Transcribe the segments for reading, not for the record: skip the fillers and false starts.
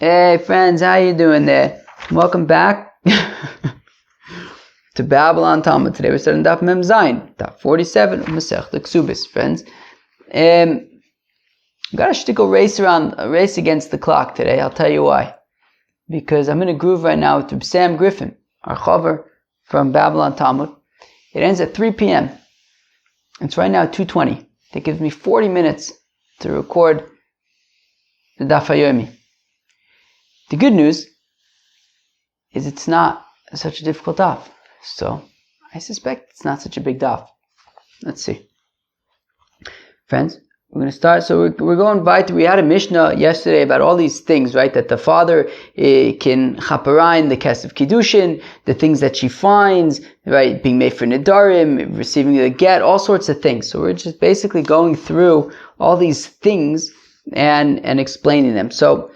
Hey friends, how you doing there? Welcome back to Babylon Talmud. Today we're starting Daf Mem Zayin, Daf 47 of Masechta Ksubis, friends. Got a shtickle race against the clock today. I'll tell you why. Because I'm in a groove right now with Sam Griffin, our chaver from Babylon Talmud. It ends at 3 p.m. It's right now 2:20. That gives me 40 minutes to record the Daf HaYomi. The good news is it's not such a difficult daf. So I suspect it's not such a big daf. Let's see. Friends, we're going to start. So we're going by to, we had a Mishnah yesterday about all these things, right? That the father can chaparain the kesef kiddushin, the things that she finds, right? Being made for nedarim, receiving the get, all sorts of things. So we're just basically going through all these things and explaining them. So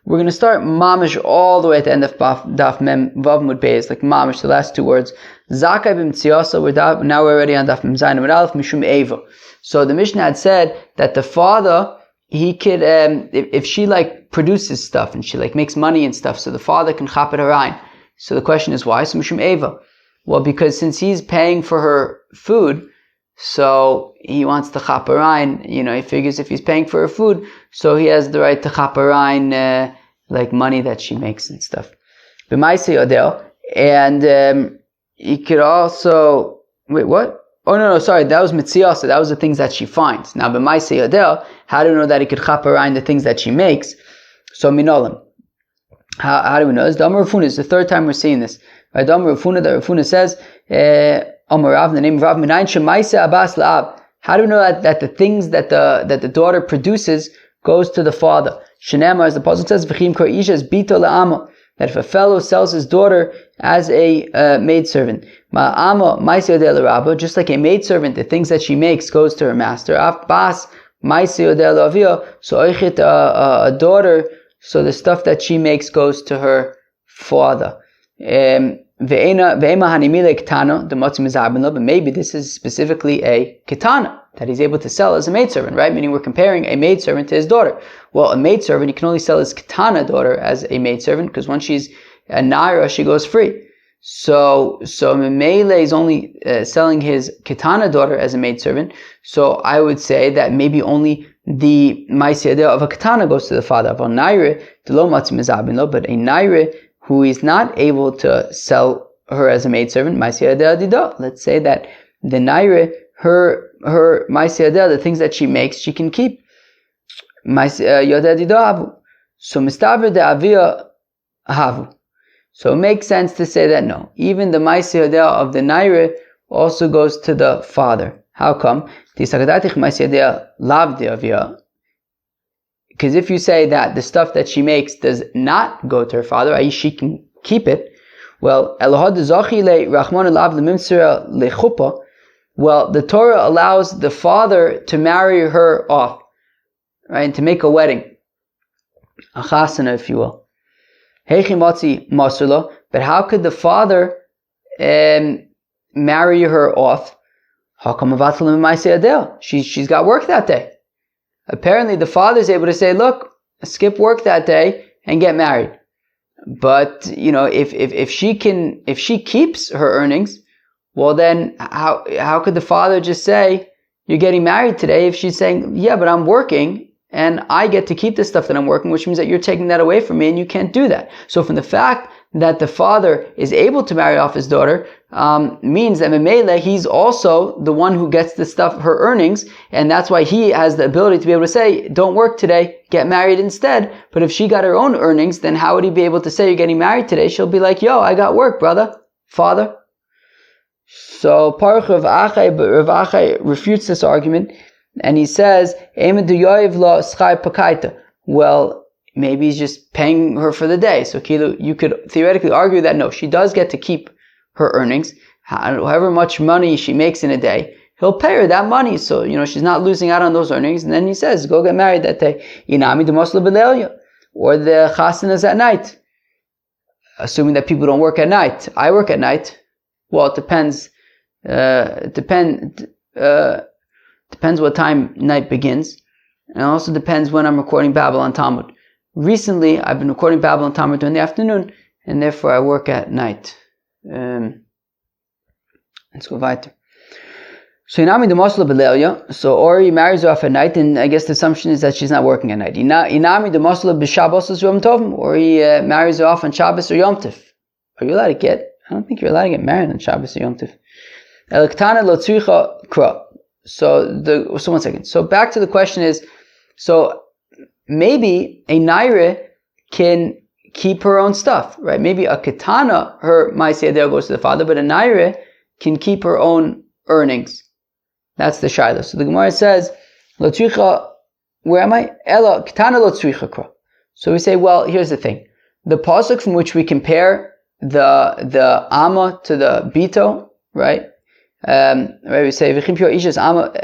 we're going to start mamish all the way at the end of Daf Mem Vav Mud Beis, like mamish, the last two words. Zakai b'mtziasa, now we're already on Daf Mem Zayin Amud Aleph, mishum eva. So the Mishnah had said that the father, he could, if she like produces stuff and she like makes money and stuff, so the father can chap it harayin. So the question is why? So mishum eva. Well, because since he's paying for her food, so he wants to chap harayin, he figures if he's paying for her food, so he has the right to chap harayin, like money that she makes and stuff. And he could also, wait, what? Oh no, sorry, that was mitziyasa, that was the things that she finds. Now, b'maisei yodel, how do we know that he could chap harayin the things that she makes? So minolim. How do we know this? Damar Rafuna is the third time we're seeing this. Right? Damar Rafuna, that Rafuna says, Amar Rav, in the name of Rav, Minayin shemaisa abbas la'ab. How do we know that the things that the daughter produces goes to the father? Shenema, as the pasuk says, v'chim kor isha bito la'ama. That if a fellow sells his daughter as a maidservant, ma'ama maisa yodel rabba, just like a maidservant, the things that she makes goes to her master. Af bas maisa yodel avia, so oichet a daughter, so the stuff that she makes goes to her father. But maybe this is specifically a ketana that he's able to sell as a maidservant, right? Meaning we're comparing a maidservant to his daughter. Well, a maidservant, he can only sell his ketana daughter as a maidservant because once she's a naira, she goes free. So Memele is only selling his ketana daughter as a maidservant. So I would say that maybe only the ma'aseh of a ketana goes to the father. But a naira who is not able to sell her as a maidservant, let's say that the naira, her ma'aseh, the things that she makes, she can keep. So mistaver de avia havu. So it makes sense to say that no, even the ma'aseh of the naira also goes to the father. How come? Because if you say that the stuff that she makes does not go to her father, i.e. she can keep it, well, the Torah allows the father to marry her off, right, and to make a wedding, a chasana, if you will. But how could the father marry her off? She's got work that day. Apparently the father is able to say, look, skip work that day and get married. But, if she keeps her earnings, well then, how could the father just say, you're getting married today, if she's saying, yeah, but I'm working and I get to keep the stuff that I'm working, which means that you're taking that away from me and you can't do that. So from the fact that the father is able to marry off his daughter, means that Memele, he's also the one who gets the stuff, her earnings, and that's why he has the ability to be able to say, don't work today, get married instead. But if she got her own earnings, then how would he be able to say, you're getting married today? She'll be like, yo, I got work, brother, father. So Paruch Rav Achai refutes this argument, and he says, well, maybe he's just paying her for the day. So you could theoretically argue that no, she does get to keep her earnings. However much money she makes in a day, he'll pay her that money. So, she's not losing out on those earnings. And then he says, go get married that day. Or the chasanas at night. Assuming that people don't work at night. I work at night. Well, it depends. Depends what time night begins. And it also depends when I'm recording Babylon Talmud. recently I've been recording Babylon Talmud during the afternoon, and therefore I work at night. Let's go weiter. So Inami the Mosla Belelia, so Ori marries her off at night, and I guess the assumption is that she's not working at night. Inami the Mosla B'Shabbos Yom Tovim, or he marries her off on Shabbos or Yom Tov. Are you allowed to get? I don't think you're allowed to get married on Shabbos or Yom Tov. Elektana lo tzricha kra. So one second. So back to the question is, so maybe a naira can keep her own stuff, right? Maybe a katana, her ma'aseh yadeh goes to the father, but a naira can keep her own earnings. That's the shayla. So the Gemara says, lo tzricha, where am I? Ela katana lo tzricha kra. So we say, well, here's the thing. The pasuk from which we compare the amma to the bito, right? Right, we say v'chim pyo isha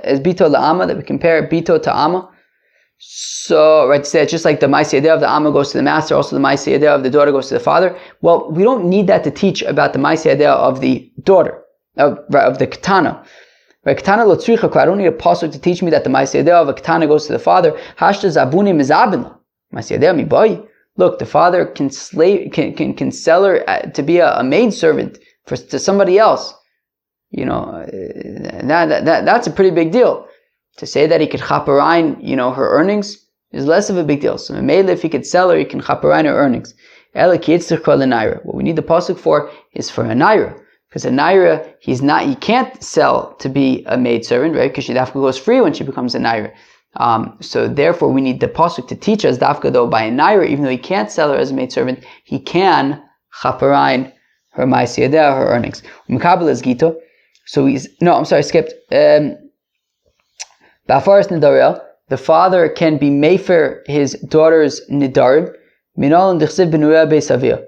as bito la'ama, that we compare bito to amma. So, right, to say it's just like the ma'aseh yadeh of the amma goes to the master, also the ma'aseh yadeh of the daughter goes to the father. Well, we don't need that to teach about the ma'aseh yadeh of the daughter, of the katana. Right, katana lo tzricha kra. I don't need a pasuk to teach me that the ma'aseh yadeh of a katana goes to the father. Hashta zabuni mizabin la ma'aseh yadeh mi boy. Look, the father can sell her to be a maidservant to somebody else. You know, that's a pretty big deal. To say that he could chaparain, her earnings is less of a big deal. So maybe if he could sell her, he can chaparain her earnings. What we need the pasuk for is for a naira, because a naira he can't sell to be a maidservant, right? Because she dafka goes free when she becomes a naira. So therefore we need the pasuk to teach us dafka though by a naira, even though he can't sell her as a maidservant, he can chaparain her ma'aseh yadeh, her earnings. Mikabel is gito. So skipped. Ba'afaras nidariel, the father can be mefer his daughter's nidarim. Minol and dichsiv benurea beisavia.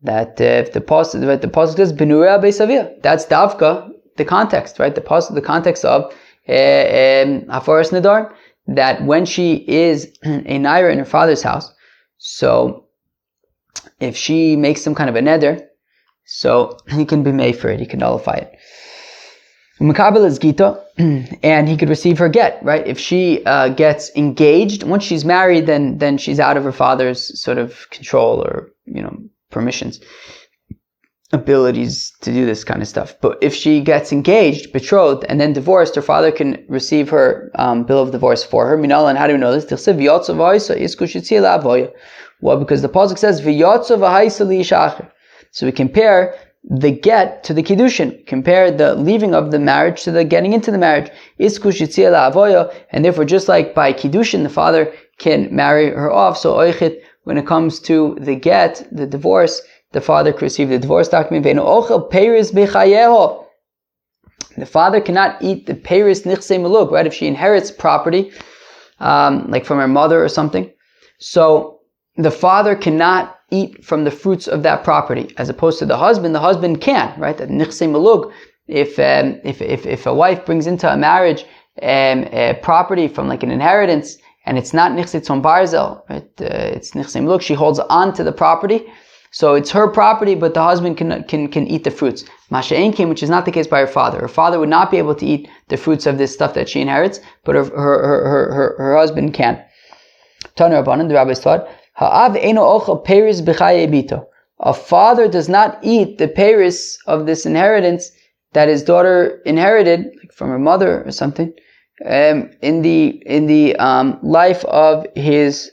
That if the pasuk says benurea beisavia, that's davka the context, right? The context of afaras nidarim, that when she is a naira in her father's house, so if she makes some kind of a neder, so he can be mefer it, he can nullify it. Mekabel is gita, and he could receive her get, right? If she gets engaged, once she's married, then she's out of her father's sort of control or, permissions, abilities to do this kind of stuff. But if she gets engaged, betrothed, and then divorced, her father can receive her bill of divorce for her. Minal, and how do we know this? Well, because the pasuk says, so we compare the get to the kiddushin, compare the leaving of the marriage to the getting into the marriage. And therefore, just like by kiddushin, the father can marry her off. So oichit, when it comes to the get, the divorce, the father can receive the divorce document. The father cannot eat the peiris nichsei melug, right? If she inherits property, like from her mother or something, so the father cannot eat from the fruits of that property, as opposed to the husband can, right? That nichsei melug, if a wife brings into a marriage a property from like an inheritance, and it's not nichsei tzon barzel, right? It's nichsei melug, she holds on to the property, so it's her property, but the husband can eat the fruits. Masha Enkim, which is not the case by her father. Her father would not be able to eat the fruits of this stuff that she inherits, but her husband can. Tana Rabbanan, the rabbis taught, Ha'av eino ochel peiris b'chaye bito. A father does not eat the peiris of this inheritance that his daughter inherited, like from her mother or something, in the life of his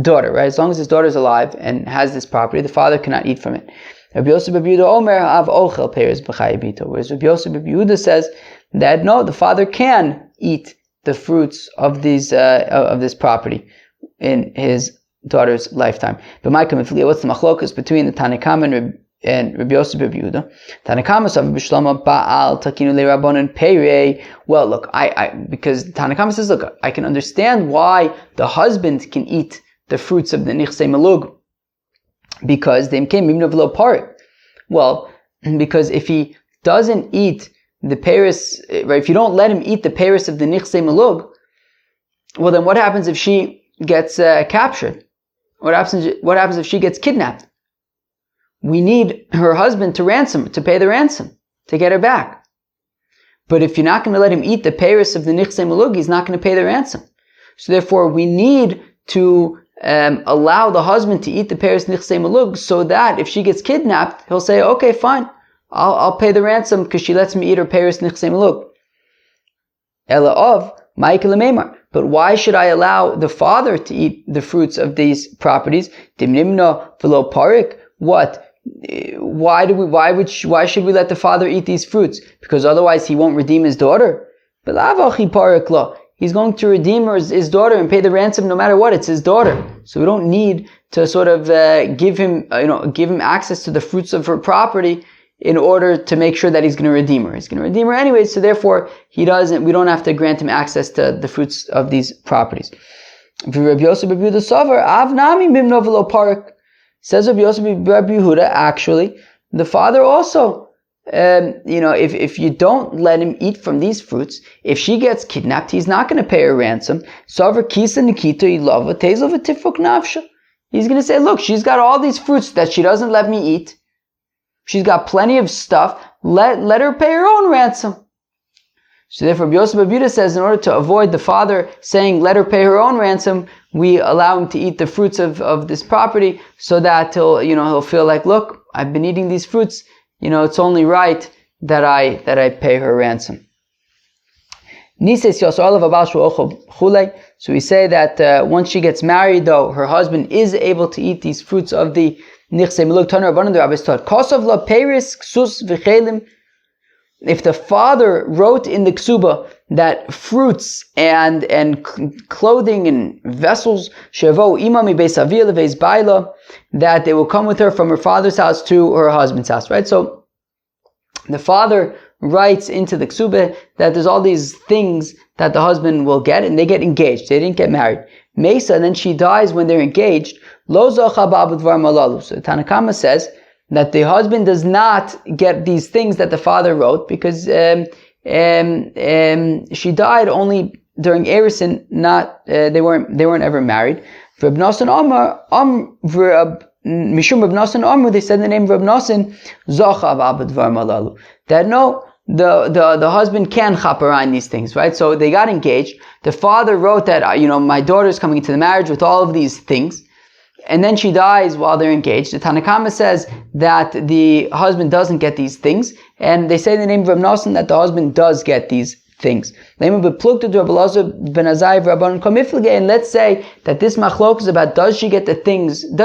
daughter, right? As long as his daughter is alive and has this property, the father cannot eat from it. Rabbi Yosef ben Yehuda Omer Ha'av ochel peiris b'chaye bito. Whereas Rabbi Yosef ben Yehuda says that no, the father can eat the fruits of this property in his daughter's lifetime. But Micah, what's the machlokas between the Tanakam and Rabbi Yosef ben Yehuda? Tanakam says b'shlama ba'al takinu le'rabbanon peirei. Well, look, because Tanakam says, look, I can understand why the husband can eat the fruits of the nichsei melug, because they came even of low part. Well, because if he doesn't eat the peiris, right? If you don't let him eat the peiris of the nichsei melug, well, then what happens if she gets captured? What happens if she gets kidnapped? We need her husband to pay the ransom, to get her back. But if you're not going to let him eat the peiris of the nichsei melug, he's not going to pay the ransom. So therefore, we need to allow the husband to eat the Paris Nichsei Malug, so that if she gets kidnapped, he'll say, okay, fine, I'll pay the ransom because she lets me eat her Paris Nichsei Malug. Ela of Michael Meimar. But why should I allow the father to eat the fruits of these properties? Dimnimna velo parik. What? Why should we let the father eat these fruits? Because otherwise he won't redeem his daughter. He's going to redeem his daughter and pay the ransom no matter what. It's his daughter. So we don't need to sort of give him access to the fruits of her property in order to make sure that he's going to redeem her. He's going to redeem her anyway, so therefore we don't have to grant him access to the fruits of these properties. Says Rabbi Yosef Rabbi Yehuda, actually, the father also, if you don't let him eat from these fruits, if she gets kidnapped, he's not going to pay her ransom. He's going to say, look, she's got all these fruits that she doesn't let me eat. She's got plenty of stuff. Let her pay her own ransom. So therefore, Yosef Abuda says, in order to avoid the father saying, let her pay her own ransom, we allow him to eat the fruits of this property, so that he'll feel like, look, I've been eating these fruits. It's only right that I pay her ransom. So we say that once she gets married, though, her husband is able to eat these fruits of the Nichsei Milug. If the father wrote in the Ksuba that fruits and clothing and vessels that they will come with her from her father's house to her husband's house, right? So the father writes into the Ksubis that there's all these things that the husband will get, and they get engaged. They didn't get married. Mesa, and then she dies when they're engaged. Lo zocha ba'abudvar malalu. So Tanakama says that the husband does not get these things that the father wrote, because she died only during Erisin. They weren't ever married. Reb Nosson Mishum Reb Nosson Amru, they said in the name of Reb Nosson, zocha ba'abudvar malalu. That no, the husband can chaperine these things, right? So they got engaged. The father wrote that, my daughter's coming into the marriage with all of these things. And then she dies while they're engaged. The Tanakama says that the husband doesn't get these things. And they say in the name of Reb Nosson that the husband does get these things. And let's say that this machlok is about, does he get the things, or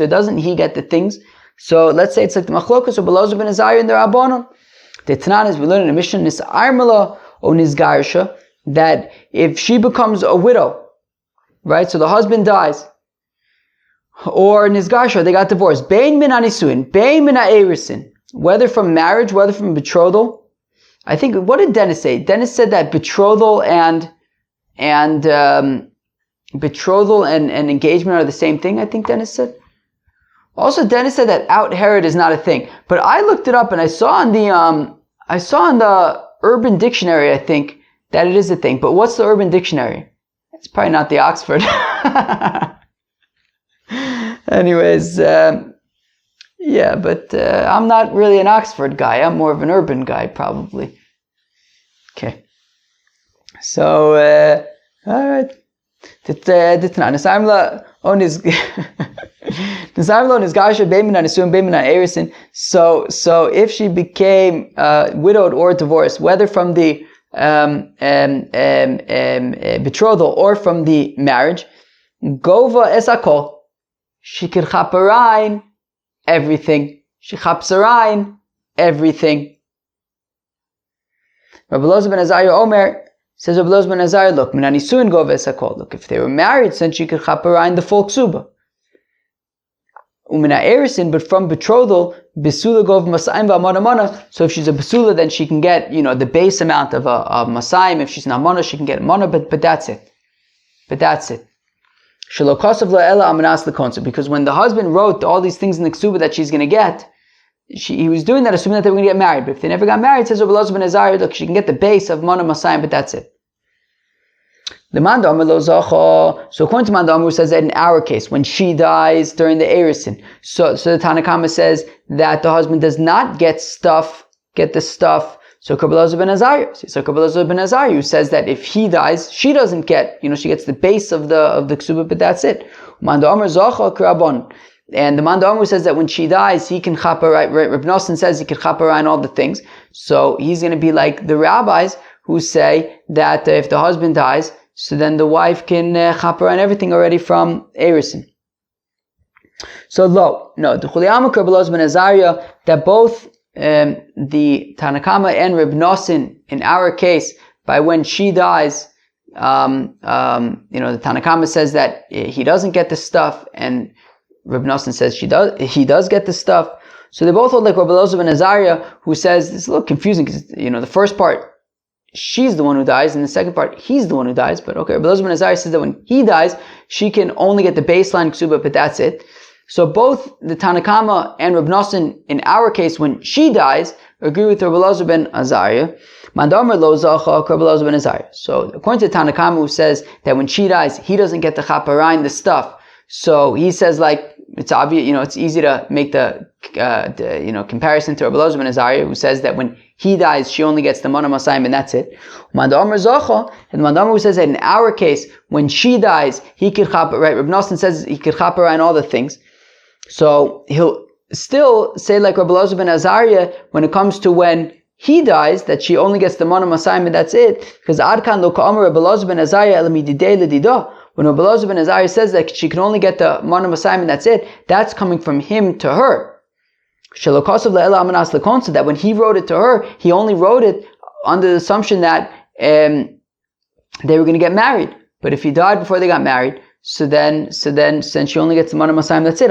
doesn't he get the things? So let's say it's like the machlokas of Belazar ben Azariah and the Rabbanon. The Tanan is, we learn in the Mishnah, Nis'armela or Nisgarsha, that if she becomes a widow, right, so the husband dies, or Nisgarsha, they got divorced, Bein min anisuin, Bein min ha'erisin, whether from marriage, whether from betrothal. I think, what did Dennis say? Dennis said that betrothal and engagement are the same thing, I think Dennis said. Also, Dennis said that out Herod is not a thing. But I looked it up and I saw in the Urban Dictionary, I think, that it is a thing. But what's the Urban Dictionary? It's probably not the Oxford. Anyways, but I'm not really an Oxford guy. I'm more of an urban guy, probably. Okay. So, alright. So if she became widowed or divorced, whether from the betrothal or from the marriage, Gova esakol, she could chaparain everything. She chapsarain everything. Rabbi Elazar ben Azariah Omer says, Rabbi Elazar ben Azariah, look, minanisuin Gova esakol. Look, if they were married, then she could chaparain the full ksuba. Umina erisin, but from betrothal, besula gov masayim v'amana. So if she's a besula, then she can get, the base amount of a masayim. If she's an amana, she can get mana, but that's it. Because when the husband wrote all these things in the ksuba that she's going to get, he was doing that assuming that they were going to get married. But if they never got married, says Rabbi Elazar ben Azariah, look, she can get the base of mana masayim, but that's it. So according to Mandamur, who says that in our case, when she dies during the Erisin, so the Tanakama says that the husband does not get the stuff, So Kabbalah ben Azariah. So Kabbalah ben Azariah, who says that if he dies, she doesn't get, she gets the base of the Ksubah, but that's it. Manda Amar Zacha Krabon. And the Manda Amar says that when she dies, he can chaparayim. Reb Nosson says he can chaparayim all the things. So he's going to be like the rabbis who say that if the husband dies, so then the wife can chaparayim everything already from Erisin. So no, the Chuliyama Kabbalah ben Azariah, that both the Tanakama and Reb Nosson, in our case, by when she dies, the Tanakama says that he doesn't get the stuff, and Reb Nosson says he does get the stuff. So they both hold like Rabbi Elazar ben Azariah, who says it's a little confusing because the first part she's the one who dies, and the second part he's the one who dies. But okay, Rabbi Elazar ben Azariah says that when he dies, she can only get the baseline ksuba, but that's it. So both the Tanakama and Reb Nosson, in our case, when she dies, agree with Rabbi Elazar ben Azariah. Mandamar lo zacha Rabbi Elazar ben Azariah. So according to Tanakama, who says that when she dies, he doesn't get the chaparayim, the stuff. So he says like it's obvious, it's easy to make the comparison to Rabbi Elazar ben Azariah, who says that when he dies, she only gets the mana masayim, and that's it. Mandamar zacha, and Mandamar who says that in our case, when she dies, he could chaparayim. Right? Rabbi Nosson says he could chaparayim all the things. So he'll still say like Rabbi Elazar ben Azariah when it comes to when he dies, that she only gets the mana masayim, and that's it. Because Adkan lo ka'amar Rabbi Elazar ben Azariah elamididei l'didah. When Rabbi Elazar ben Azariah says that she can only get the mana masayim, and that's it, that's coming from him to her. So that when he wrote it to her, he only wrote it under the assumption that they were going to get married. But if he died before they got married, so then since she only gets the mana masayim, that's it.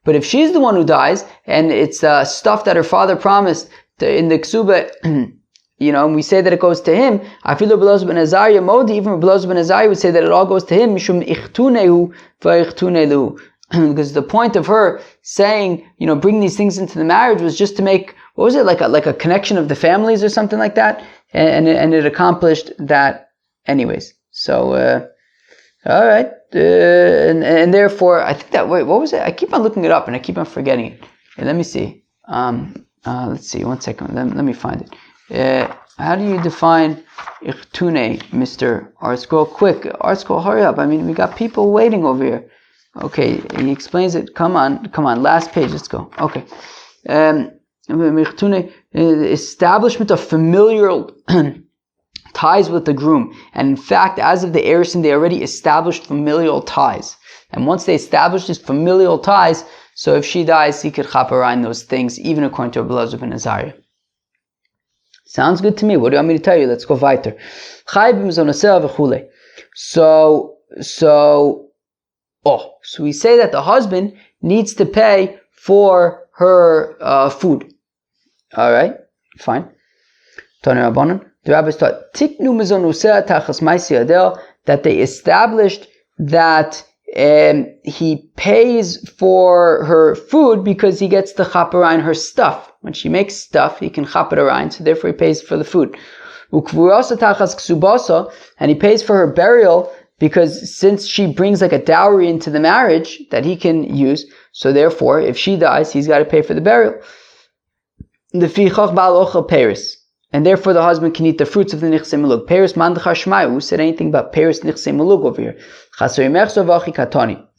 But if she's the one who dies, and it's stuff that her father promised in the Ksubah, and we say that it goes to him, I feel Rabbi Elazar ben Azariah Modi, even Rabbi Elazar ben Azariah would say that it all goes to him, mishum ichtunehu v'ichtunelu. Because the point of her saying, bring these things into the marriage was just to make, what was it, like a connection of the families or something like that, and it accomplished that anyways. So, all right, and therefore, I think that, wait, what was it? I keep on looking it up and I keep on forgetting it. Hey, let me see. Let's see, 1 second, let me find it. How do you define ichtune, Mr. Artscroll? Quick, Artscroll, hurry up. I mean, we got people waiting over here. Okay, he explains it. Come on, last page, let's go. Okay. Establishment of familial ties with the groom. And in fact, as of the Erisin, they already established familial ties. And once they established these familial ties, so if she dies, he could chaparayim those things, even according to Rabbi Elazar ben Azariah. Sounds good to me. What do you want me to tell you? Let's go weiter. So we say that the husband needs to pay for her food. All right, fine. The rabbis taught that they established that he pays for her food because he gets to chaparayim her stuff. When she makes stuff, he can chaparayim, so therefore he pays for the food. And he pays for her burial because since she brings like a dowry into the marriage that he can use, so therefore if she dies, he's got to pay for the burial. And therefore the husband can eat the fruits of the nichsei melug. Peris mandachar shmai. Who said anything about peris nichsei melug over here?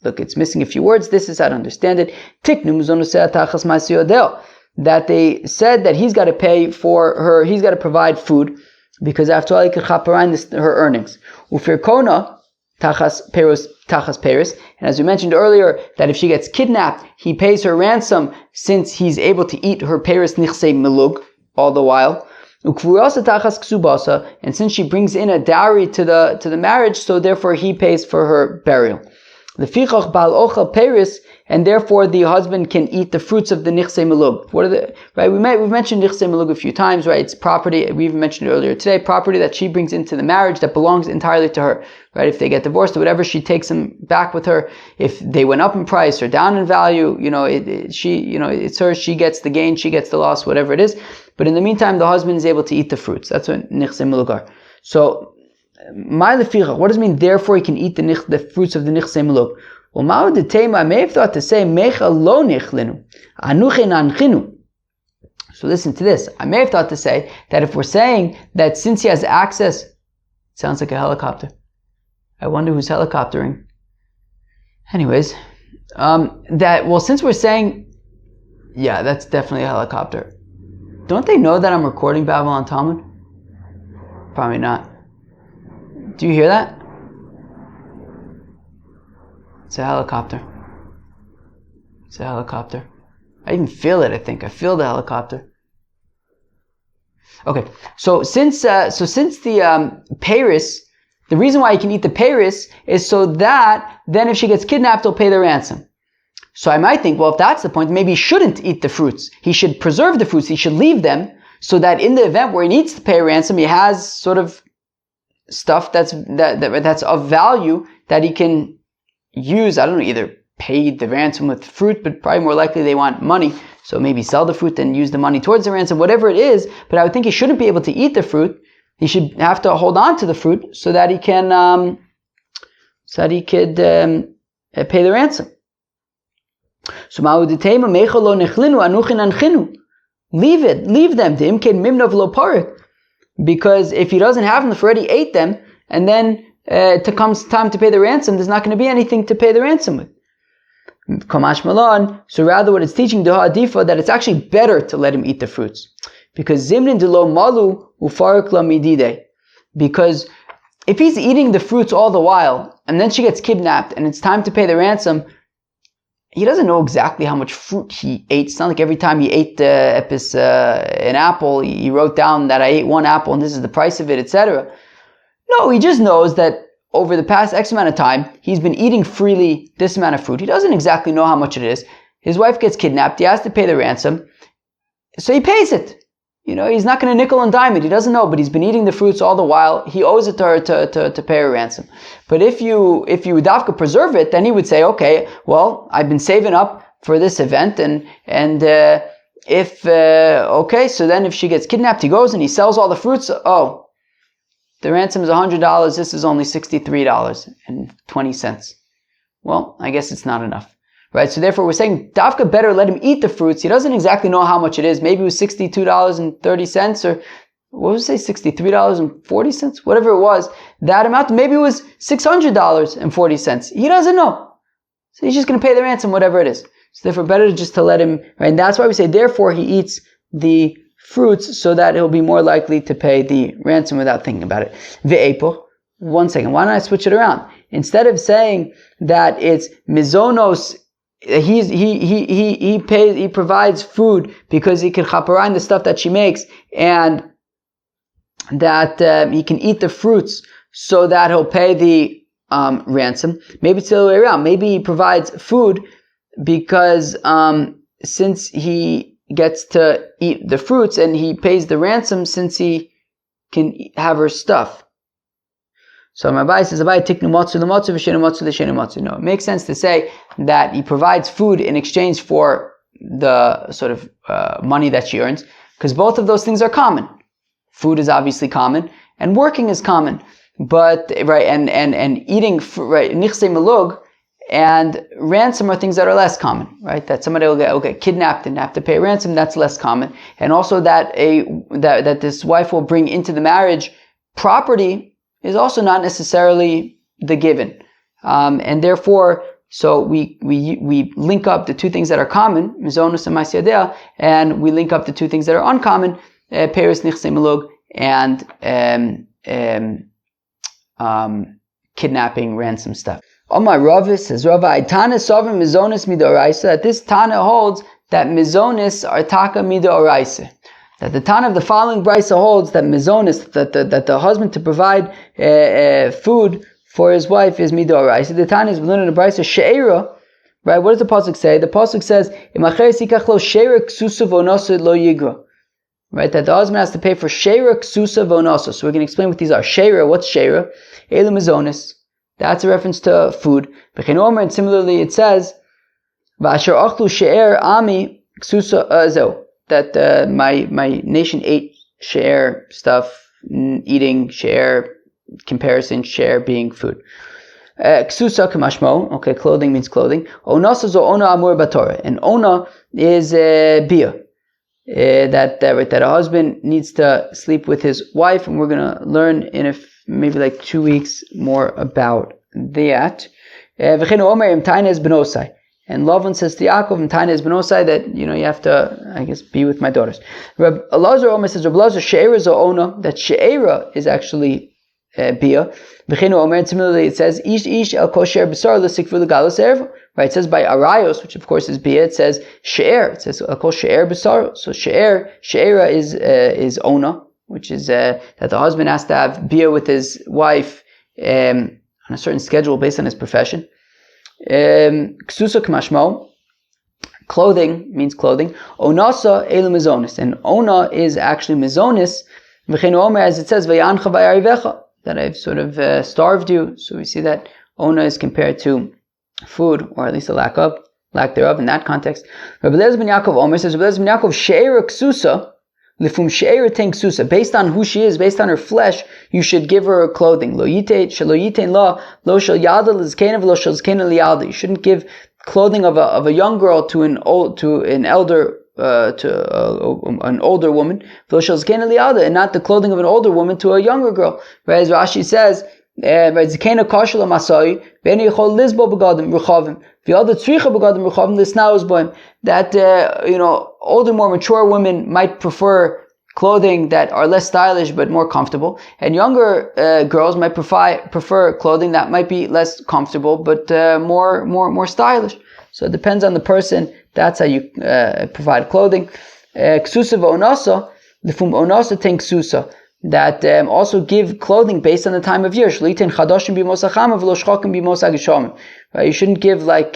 Look, it's missing a few words. This is how to understand it. That they said that he's got to pay for her, he's got to provide food, because after all he could chaparayim her earnings. Ufirkona tachas peris. And as we mentioned earlier, that if she gets kidnapped, he pays her ransom since he's able to eat her peris nichsei melug all the while. And since she brings in a dowry to the marriage, so therefore he pays for her burial. And therefore the husband can eat the fruits of the nichsei melug. What are the, right? We've mentioned nichsei melug a few times, right? It's property, we even mentioned it earlier today, property that she brings into the marriage that belongs entirely to her, right? If they get divorced or whatever, she takes them back with her. If they went up in price or down in value, it's hers, she gets the gain, she gets the loss, whatever it is. But in the meantime, the husband is able to eat the fruits. That's what nichsei melug are. So, what does it mean, therefore he can eat the fruits of the nichsei melug? Well, I may have thought to say, Mecha lo nichlinu, anuche nanchinu. So listen to this. I may have thought to say that if we're saying that since he has access, it sounds like a helicopter. I wonder who's helicoptering. Anyways, since we're saying, yeah, that's definitely a helicopter. Don't they know that I'm recording Babylon Talmud? Probably not. Do you hear that? It's a helicopter. It's a helicopter. I even feel it, I think. I feel the helicopter. Okay, so since the Paris, the reason why you can eat the Paris is so that then if she gets kidnapped, he'll pay the ransom. So I might think, well, if that's the point, maybe he shouldn't eat the fruits. He should preserve the fruits. He should leave them so that in the event where he needs to pay a ransom, he has sort of stuff that's of value that he can use. I don't know, either pay the ransom with fruit, but probably more likely they want money. So maybe sell the fruit and use the money towards the ransom, whatever it is. But I would think he shouldn't be able to eat the fruit. He should have to hold on to the fruit so that he can, could pay the ransom. So leave them. Because if he doesn't have them, if he already ate them, and then it comes time to pay the ransom, there's not going to be anything to pay the ransom with. So rather what it's teaching that it's actually better to let him eat the fruits. Because zimnin de lo malu ufarik la midide. Because if he's eating the fruits all the while, and then she gets kidnapped, and it's time to pay the ransom, he doesn't know exactly how much fruit he ate. It's not like every time he ate an apple, he wrote down that I ate one apple and this is the price of it, etc. No, he just knows that over the past X amount of time, he's been eating freely this amount of fruit. He doesn't exactly know how much it is. His wife gets kidnapped. He has to pay the ransom. So he pays it. He's not going to nickel and dime it. He doesn't know, but he's been eating the fruits all the while. He owes it to her to pay her ransom. But if you dafka preserve it, then he would say, okay, well, I've been saving up for this event, so then if she gets kidnapped, he goes and he sells all the fruits. Oh, the ransom is $100. This is only $63.20. Well, I guess it's not enough. Right, so therefore we're saying Dafka better let him eat the fruits. He doesn't exactly know how much it is. Maybe it was $62.30 or what was it say, $63.40? Whatever it was, that amount. Maybe it was $600.40. He doesn't know. So he's just going to pay the ransom, whatever it is. So therefore better just to let him, right? And that's why we say therefore he eats the fruits so that he'll be more likely to pay the ransom without thinking about it. Ve'epoch. One second, why don't I switch it around? Instead of saying that it's mizonos, he provides food because he can chaperine the stuff that she makes, and that he can eat the fruits so that he'll pay the ransom. Maybe it's the other way around. Maybe he provides food because since he gets to eat the fruits, and he pays the ransom since he can have her stuff. So my Abai says, Abai tiknu matzu l'matzu v'shenu matzu l'shenu matzu. No, it makes sense to say that he provides food in exchange for the sort of money that she earns, because both of those things are common. Food is obviously common, and working is common. But right, and eating, right, nichse melug and ransom are things that are less common, right? That somebody will get kidnapped and have to pay a ransom, that's less common. And also that that this wife will bring into the marriage property is also not necessarily the given. And therefore, so we link up the two things that are common, mizonus and ma'aseh, and we link up the two things that are uncommon, peris nichse melug and kidnapping, ransom stuff. Omar Rav says, Rava, Tana Sovim mizonis midoraisa, that this Tana holds that mizonis are taka midoraisa. That the Tana of the following brisa holds that mizonis, that the husband to provide food for his wife is midoraisa. The Tana is learning the brisa she'era. Right? What does the pasuk say? The pasuk says, "Imacheres yikach lo she'era ksusa v'onosa lo yigra." Right? That the husband has to pay for she'era ksusa v'onosa. So we're going to explain what these are. She'era, what's she'era? Elu mizonis. That's a reference to food. And similarly, it says, "V'asher achlu she'er ami ksusa zo." That my nation ate share stuff, eating share, comparison share being food. Ksusa kamashmo, okay, clothing means clothing. Onasa zo ona amur batorah, and ona is bia. that a husband needs to sleep with his wife, and we're going to learn in maybe like 2 weeks more about that. And Lavan says to Yaakov and Tainez Benosai that you have to, I guess, be with my daughters. Reb Elazar Omer says Reb Elazar She'era Zo'ona, that She'era is actually Bia. V'chinu Omer, and similarly it says Ish el kosher b'sar l'sikvu l'galos erva. Right, it says by Arayos, which of course is Bia, it says She'er. It says el kol She'er b'sar. So She'era is Ona, which is that the husband has to have Bia with his wife on a certain schedule based on his profession. Ksusa k'mashmo, clothing means clothing. Onasa elu mizonis, and ona is actually mizonis. V'chein omer, as it says, v'yancha v'yarivecha, that I've sort of starved you. So we see that ona is compared to food, or at least a lack thereof in that context. Rabbi Eliezer ben Yaakov Omer says, Rabbi Eliezer ben Yaakov she'era ksusa, lifum she'era ten ksusa, based on who she is, based on her flesh, you should give her clothing. Lo yitain la, lo shel yada l'zkena v'lo shel zkena liyada. You shouldn't give clothing of a young girl to an elder an older woman, v'lo shel zkena liyada, and not the clothing of an older woman to a younger girl. Whereas Rashi says, zkena kasher l'masai, v'eni yichol lizbo b'gadim rechavim, v'yada tzricha b'gadim rechavim l'snaus boim. That older, more mature women might prefer clothing that are less stylish but more comfortable, and younger girls might prefer clothing that might be less comfortable but more stylish. So it depends on the person. That's how you provide clothing. Ksusa v'onasa, lifum onasa ten ksusa, that also give clothing based on the time of year. Shlitin chadashim b'mos hachama v'lo shchakim b'mos hageshamim. You shouldn't give like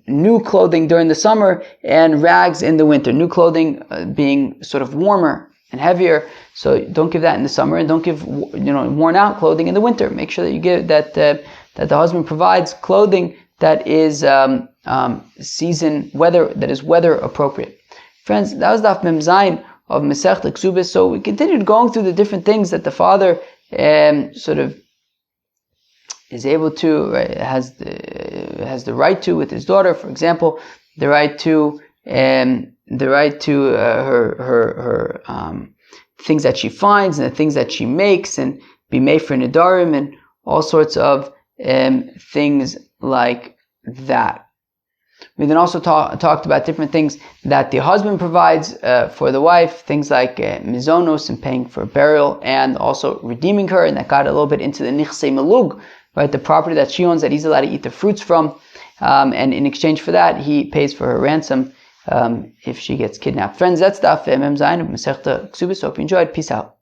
new clothing during the summer and rags in the winter. New clothing being sort of warmer and heavier, so don't give that in the summer, and don't give worn out clothing in the winter. Make sure that you give that the husband provides clothing that is season weather, that is weather appropriate. Friends, that was Daf Mem Zayin of Masechta Ksubis. So we continued going through the different things that the father sort of is able to, has the right to with his daughter. For example, the right to her things that she finds and the things that she makes, and be made for nedarim and all sorts of things like that. We then also talked about different things that the husband provides for the wife, things like mizonos and paying for burial, and also redeeming her, and that got a little bit into the nichsei melug, right, the property that she owns that he's allowed to eat the fruits from, and in exchange for that, he pays for her ransom if she gets kidnapped. Friends, that's Daf Mem Zayin of Masechta Ksubis. Hope you enjoyed. Peace out.